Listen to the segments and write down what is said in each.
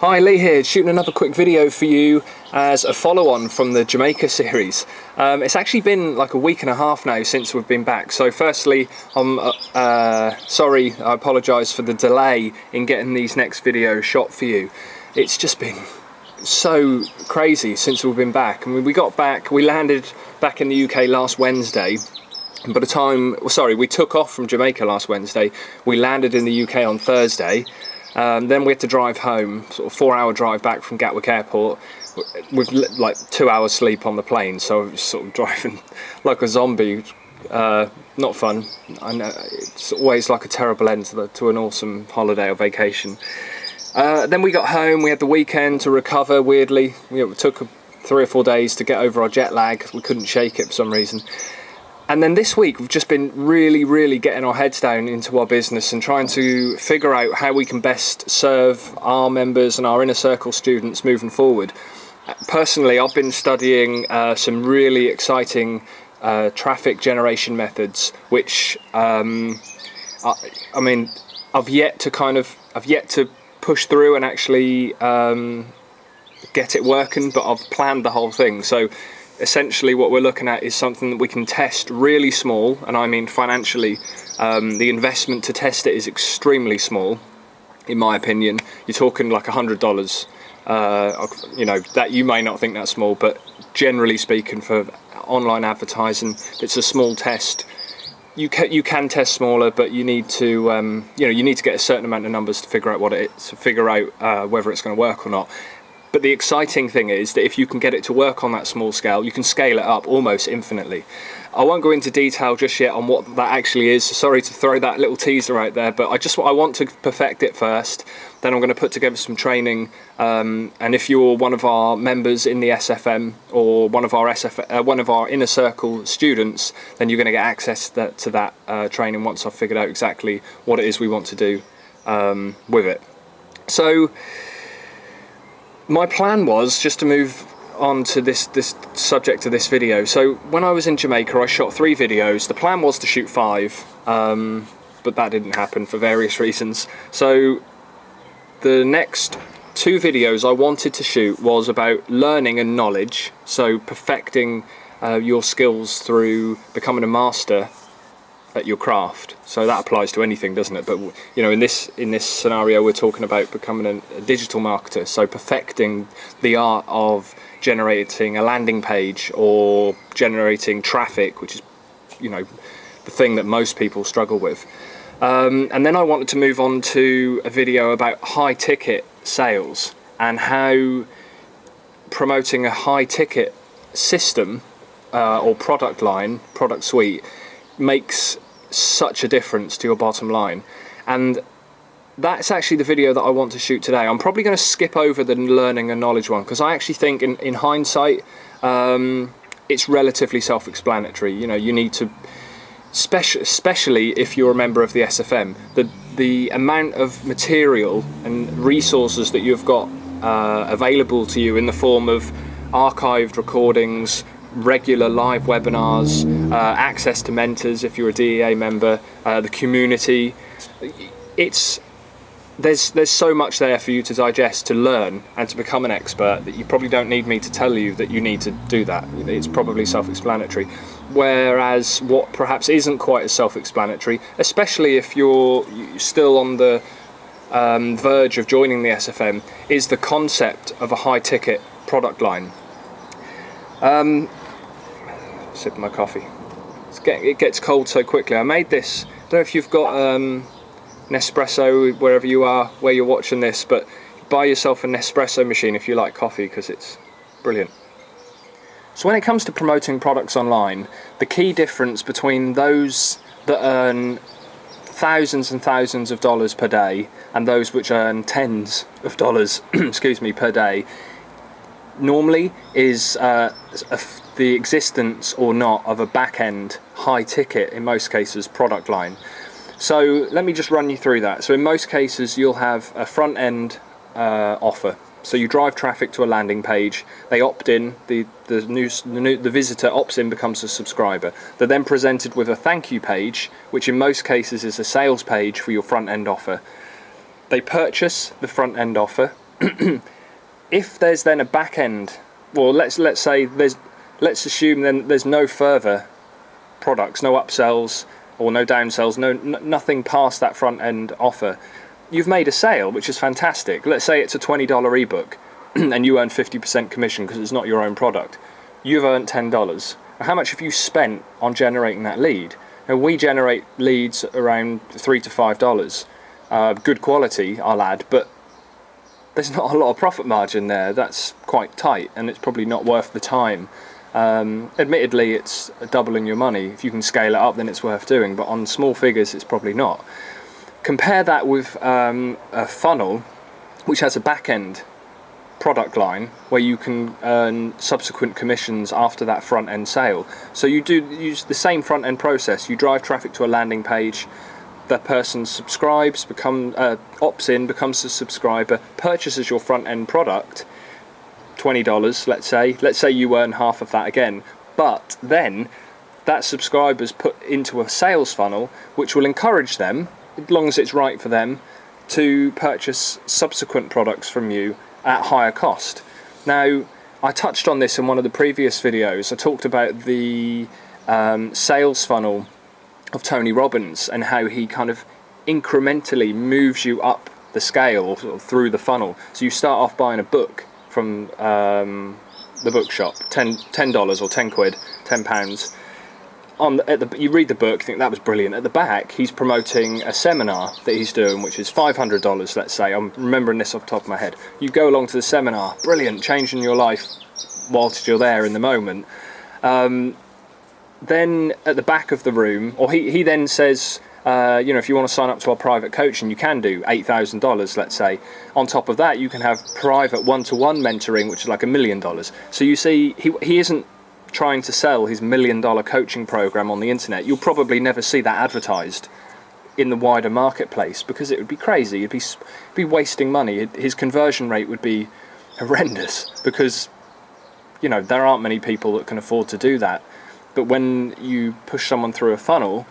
Hi, Lee here, shooting another quick video for you as a follow-on from the Jamaica series. It's actually been like a week and a half now since we've been back. So firstly, I'm sorry, I apologise for the delay in getting these next videos shot for you. It's just been so crazy since we've been back. I mean, we landed back in the UK last Wednesday. And by the time, we took off from Jamaica last Wednesday. We landed in the UK on Thursday. Then we had to drive home, sort of 4-hour drive back from Gatwick Airport with like 2 hours sleep on the plane. So I was sort of driving like a zombie. Not fun. I know it's always like a terrible end to an awesome holiday or vacation. Then we got home. We had the weekend to recover. Weirdly, it took 3 or 4 days to get over our jet lag. We couldn't shake it for some reason. And then this week we've just been really getting our heads down into our business and trying to figure out how we can best serve our members and our inner circle students moving forward. Personally, I've been studying some really exciting traffic generation methods, which I mean, I've yet to push through and actually get it working, but I've planned the whole thing. So essentially what we're looking at is something that we can test really small, and I mean financially. The investment to test it is extremely small, in my opinion. You're talking like $100. That you may not think that's small, but generally speaking, for online advertising, it's a small test. You can test smaller, but you need to you need to get a certain amount of numbers to figure out what it is, to figure out whether it's going to work or not. But the exciting thing is that if you can get it to work on that small scale, you can scale it up almost infinitely. I won't go into detail just yet on what that actually is. Sorry to throw that little teaser out there, but I want to perfect it first. Then I'm going to put together some training. And if you're one of our members in the SFM or one of our inner circle students, then you're going to get access to that training once I've figured out exactly what it is we want to do with it. So my plan was just to move on to this subject of this video. So when I was in Jamaica, I shot 3 videos. The plan was to shoot 5, but that didn't happen for various reasons. So the next 2 videos I wanted to shoot was about learning and knowledge, so perfecting your skills through becoming a master at your craft. So that applies to anything, doesn't it? But in this scenario, we're talking about becoming a digital marketer, so perfecting the art of generating a landing page or generating traffic, which is the thing that most people struggle with. And then I wanted to move on to a video about high ticket sales and how promoting a high ticket system or product suite makes such a difference to your bottom line. And that's actually the video that I want to shoot today. I'm probably going to skip over the learning and knowledge one, because I actually think in hindsight it's relatively self-explanatory. You need to, especially if you're a member of the SFM, the amount of material and resources that you've got available to you in the form of archived recordings, regular live webinars, access to mentors if you're a DEA member, the community. There's so much there for you to digest, to learn, and to become an expert that you probably don't need me to tell you that you need to do that. It's probably self-explanatory. Whereas what perhaps isn't quite as self-explanatory, especially if you're still on the verge of joining the SFM, is the concept of a high-ticket product line. Sipping my coffee. It gets cold so quickly. I made this. I don't know if you've got Nespresso wherever you are, where you're watching this, but buy yourself a Nespresso machine if you like coffee, because it's brilliant. So when it comes to promoting products online, the key difference between those that earn thousands and thousands of dollars per day and those which earn tens of dollars per day normally is the existence or not of a back-end, high-ticket, in most cases, product line. So let me just run you through that. So in most cases, you'll have a front-end offer. So you drive traffic to a landing page, they opt in, the visitor opts in, becomes a subscriber. They're then presented with a thank you page, which in most cases is a sales page for your front-end offer. They purchase the front-end offer, If there's then a back end, well, let's assume then there's no further products, no upsells or no downsells, nothing past that front end offer. You've made a sale, which is fantastic. Let's say it's a $20 ebook and you earn 50% commission because it's not your own product. You've earned $10. How much have you spent on generating that lead? Now, we generate leads around $3 to $5. Good quality, I'll add, but there's not a lot of profit margin there. That's quite tight, and it's probably not worth the time. Admittedly, it's doubling your money. If you can scale it up, then it's worth doing, but on small figures, it's probably not. Compare that with a funnel which has a back-end product line where you can earn subsequent commissions after that front-end sale. So you do use the same front-end process. You drive traffic to a landing page. That person subscribes, opts in, becomes a subscriber, purchases your front-end product, $20, let's say you earn half of that again, but then that subscriber's put into a sales funnel which will encourage them, as long as it's right for them, to purchase subsequent products from you at higher cost. Now, I touched on this in one of the previous videos. I talked about the sales funnel of Tony Robbins and how he kind of incrementally moves you up the scale or sort of through the funnel. So you start off buying a book from the bookshop, $10 or 10 quid, £10. You read the book, think that was brilliant. At the back, he's promoting a seminar that he's doing, which is $500, let's say. I'm remembering this off the top of my head. You go along to the seminar, brilliant, changing your life whilst you're there in the moment. Then at the back of the room, or he then says, if you want to sign up to our private coaching, you can do $8,000, let's say. On top of that, you can have private one-to-one mentoring, which is like $1 million. So you see, he isn't trying to sell his $1 million coaching program on the internet. You'll probably never see that advertised in the wider marketplace because it would be crazy. It'd be wasting money. His conversion rate would be horrendous because, there aren't many people that can afford to do that. But when you push someone through a funnel,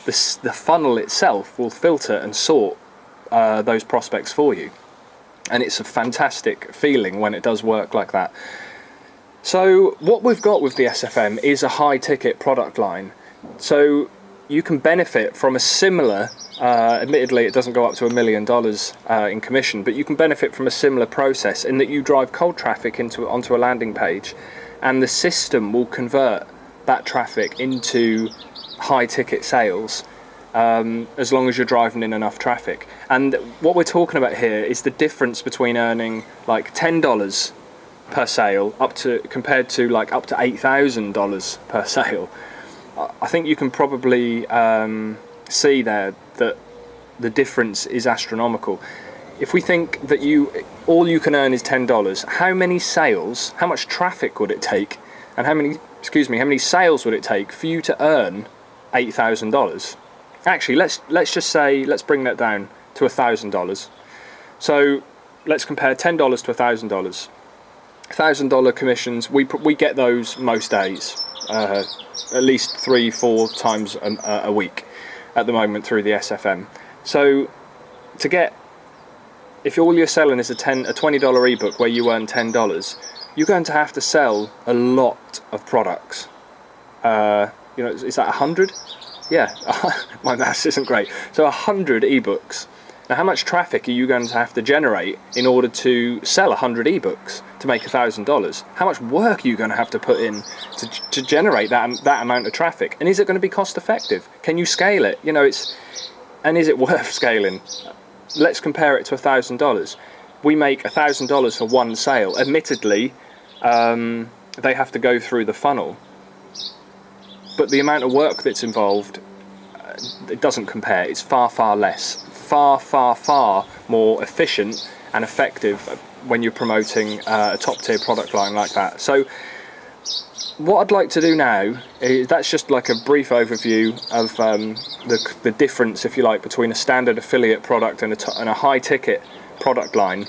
the funnel itself will filter and sort those prospects for you. And it's a fantastic feeling when it does work like that. So what we've got with the SFM is a high ticket product line. So you can benefit from a similar, admittedly it doesn't go up to $1 million in commission, but you can benefit from a similar process in that you drive cold traffic onto a landing page and the system will convert that traffic into high ticket sales as long as you're driving in enough traffic. And what we're talking about here is the difference between earning like $10 per sale compared to like up to $8,000 per sale. I think you can probably see there that the difference is astronomical. If we think that all you can earn is $10, how much traffic would it take, and how many sales would it take for you to earn $8,000? Actually, let's bring that down to $1,000. So let's compare $10 to $1,000. $1,000 commissions, we get those most days, at least 3-4 times a week at the moment through the SFM. So if all you're selling is a $20 ebook where you earn $10, you're going to have to sell a lot of products. Is that 100? Yeah, my maths isn't great. So 100 ebooks. Now, how much traffic are you going to have to generate in order to sell 100 ebooks to make $1,000? How much work are you going to have to put in to generate that amount of traffic? And is it going to be cost effective? Can you scale it? And is it worth scaling? Let's compare it to $1,000. We make $1,000 for one sale. Admittedly, they have to go through the funnel, but the amount of work that's involved, it doesn't compare. It's far, far less. Far, far, far more efficient and effective when you're promoting a top tier product line like that. So what I'd like to do now is, that's just like a brief overview of the difference, if you like, between a standard affiliate product and a high ticket product line.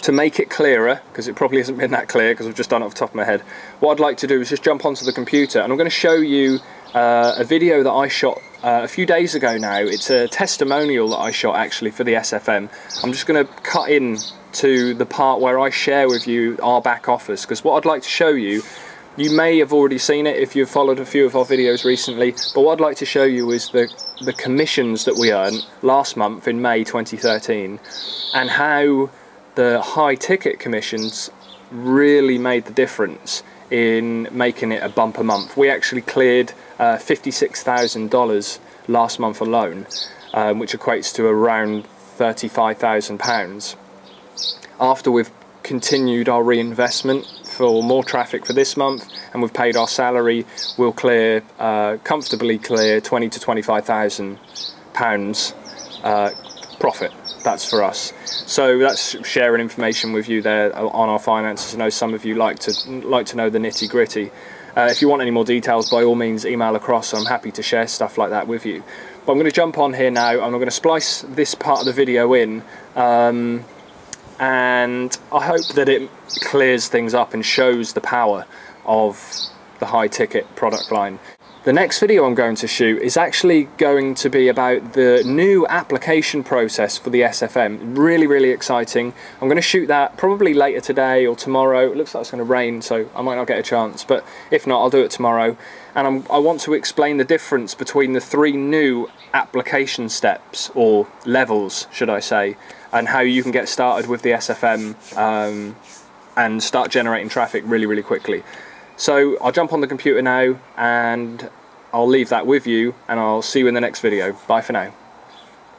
To make it clearer, because it probably hasn't been that clear because I've just done it off the top of my head, what I'd like to do is just jump onto the computer and I'm going to show you a video that I shot a few days ago now. It's a testimonial that I shot actually for the SFM. I'm just going to cut in to the part where I share with you our back office, because what I'd like to show you, you may have already seen it if you've followed a few of our videos recently, but what I'd like to show you is the commissions that we earned last month in May 2013, and how the high ticket commissions really made the difference in making it a bumper month. We actually cleared $56,000 last month alone, which equates to around £35,000. After we've continued our reinvestment for more traffic for this month and we've paid our salary, we'll comfortably clear £20,000 to £25,000 profit. That's for us. So that's sharing information with you there on our finances. I know some of you like to know the nitty gritty. If you want any more details, by all means email across. I'm happy to share stuff like that with you. But I'm going to jump on here now and I'm going to splice this part of the video in, and I hope that it clears things up and shows the power of the high ticket product line. The next video I'm going to shoot is actually going to be about the new application process for the SFM. Really, really exciting. I'm going to shoot that probably later today or tomorrow. It looks like it's going to rain, so I might not get a chance, but if not, I'll do it tomorrow. And I want to explain the difference between the 3 new application steps, or levels, should I say, and how you can get started with the SFM and start generating traffic really, really quickly. So I'll jump on the computer now and I'll leave that with you, and I'll see you in the next video. Bye for now.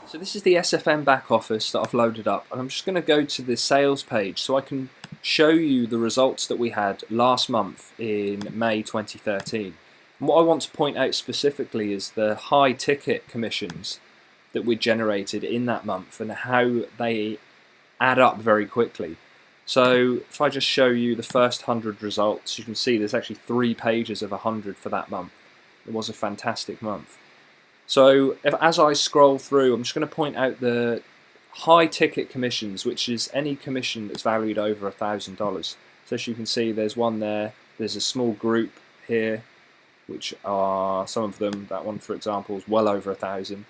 So this is the SFM back office that I've loaded up, and I'm just going to go to the sales page so I can show you the results that we had last month in May 2013. And what I want to point out specifically is the high ticket commissions that we generated in that month and how they add up very quickly. So if I just show you the first 100 results, you can see there's actually 3 pages of 100 for that month. It was a fantastic month. So as I scroll through, I'm just going to point out the high ticket commissions, which is any commission that's valued over $1,000. So as you can see, there's one there. There's a small group here, which are some of them. That one, for example, is well over 1,000.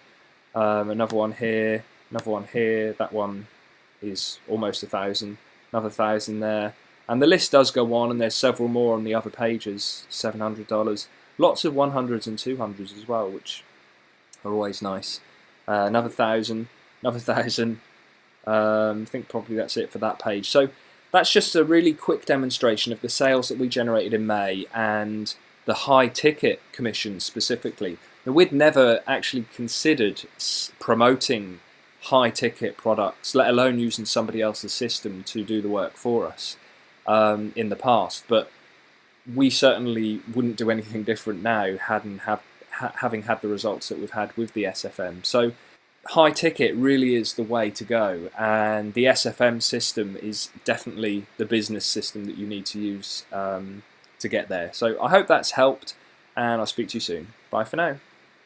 Another one here. Another one here. That one is almost 1,000. Another 1,000 there, and the list does go on, and there's several more on the other pages. $700, lots of 100s and 200s as well, which are always nice. Another 1,000, another 1,000. I think probably that's it for that page. So that's just a really quick demonstration of the sales that we generated in May and the high ticket commissions specifically. Now, we'd never actually considered promoting high ticket products, let alone using somebody else's system to do the work for us in the past, but we certainly wouldn't do anything different now having had the results that we've had with the SFM. So high ticket really is the way to go, and the SFM system is definitely the business system that you need to use to get there. So I hope that's helped, and I'll speak to you soon. Bye for now.